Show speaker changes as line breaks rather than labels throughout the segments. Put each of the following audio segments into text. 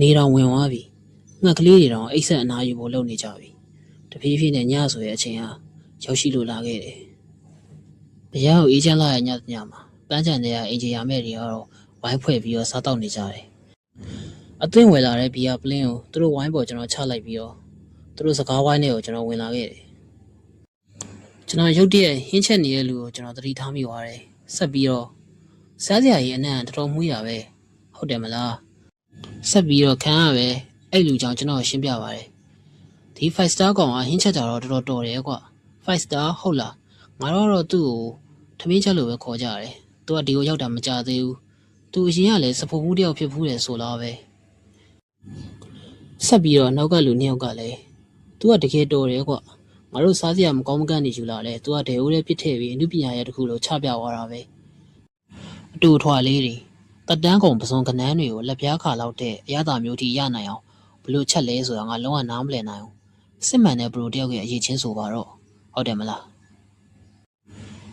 နေတော်ဝင်သွားပြီငှက်ကလေးတွေတော့အိတ်ဆက်အနားယူဖို့လုပ်နေကြပြီတဖြည်းဖြည်းနဲ့ညဆိုရဲ့အချိန်ဟာရောက်ရှိလို့လာခဲ့တယ်ဘုရားကိုအေးချမ်းလာတဲ့ညမှာပန်းချန်တဲ့အင်ဂျီယာမဲ့တွေကတော့ဝိုင်းဖွဲ့ပြီးတော့စားတောက်နေကြတယ်အသင်းဝယ်လာတဲ့ဘီယာပလင်းကိုသူတို့ဝိုင်းပေါ်ကျွန်တော်ချလိုက်ပြီးတော့သူတို့စကားဝိုင်းထဲကိုကျွန်တော်ဝင်လာခဲ့တယ်ကျွန်တော်ရုတ်တရက်ဟင်းချက်နေတဲ့လူကိုကျွန်တော်သတိထားမိသွားတယ်ဆက်ပြီးတော့စားစရာကြီးအနံ့တော်တော်မှုရပဲဟုတ်တယ်မလားဆက်ပြီးတော့ခံရပဲအဲ့လူကြောင့်ကျွန်တော်ရှင်းပြပါတယ်ဒီ 5 star ကောင်ကဟင်းချက်ကြတော့တော်တော်တယ်ကွာ5 star ဟုတ်လားငါတို့တော့သူ့ကိုထမင်းချက်လို့ပဲခေါ်ကြတယ်သူကဒီကိုရောက်တာမကြသေးဘူးသူအရင်ကလည်းစဖို့ဘူးတယောက်ဖြစ်ဖူးတယ်ဆိုလားပဲဆက်ပြီးတော့နောက်ကလူနှစ်ယောက်ကလည်းသူကတကယ်တော်တယ်ကွာငါတို့စားစရာမကောင်းမကန့်နေယူလာလဲသူကဒဲအိုးလေးပြစ်ထည့်ပြီးအနုပညာရဲ့တခုလိုချပြသွားတာပဲအတူထွာလေးတွေတက်တန်းကုန်ပစုံကနန်းတွေကိုလက်ပြားခါလောက်တဲ့အရသာမျိုးထိရနိုင်အောင်ဘလို့ချက်လဲဆိုတာငါလုံးဝနားမလည်နိုင်အောင်စစ်မှန်တဲ့ဘရိုတယောက်ရဲ့အရေးချင်းဆိုပါတော့ဟုတ်တယ်မလား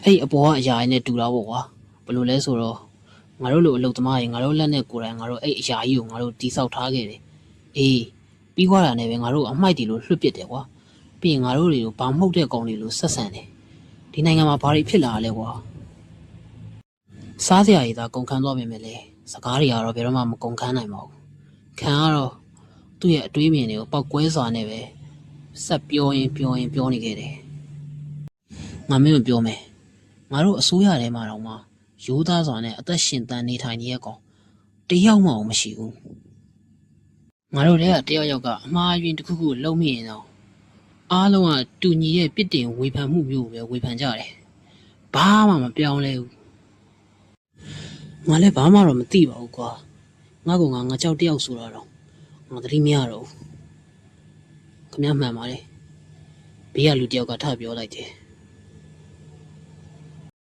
အဲ့အပေါ်ကအရာရင်းနဲ့တူတာပေါ့ကွာဘလို့လဲဆိုတော့ငါတို့လိုအလုပ်သမားတွေငါတို့လက်နဲ့ကိုယ်တိုင်ငါတို့အဲ့အရာကြီးကိုငါတို့တိဆောက်ထားခဲ့တယ်အေးပြီးွားတာနဲ့ပဲငါတို့အမိုက်တီလိုလွှတ်ပစ်တယ်ကွာပြီးရင်ငါတို့တွေကိုဘာမှုတ်တဲ့ကောင်တွေလိုဆက်ဆံတယ်ဒီနိုင်ငံမှာဘာတွေဖြစ်လာလဲကွာစားစရာတွေသာကုန်ခန်းသွားပြင်မယ်လေစကားတွေကတော့ဘယ်တော့မှမကုန်ခန်းနိုင်ပါဘူးခံကတော့သူ့ရဲ့အတွေးမြင်တွေကိုပောက်ကွဲစွာနဲ့ပဲဆက်ပြောနေခဲ့တယ်ငါမင်းမပြောမယ်ငါတို့အစိုးရထဲမှာတော့မှရိုးသားစွာနဲ့အသက်ရှင်သန်နေထိုင်နေရကောင်တယောက်မှမရှိဘူးငါတို့တယောက်ကအမှားအယွင်းတစ်ခုခုလုံးမိရင်တော့အားလုံးကတူညီရဲ့ပြစ်တင်ဝေဖန်မှုမျိုးပဲဝေဖန်ကြတယ်ဘာမှမပြောင်းလဲဘူးငါလည်းဘာမှတော့မသိပါဘူးကွာငါကြောက်တယောက်ဆိုတာတော့ငါသတိမရတော့ဘူးခင်ဗျားမှန်ပါတယ်ဘေးကလူတယောက်ကထပြောလိုက်တယ်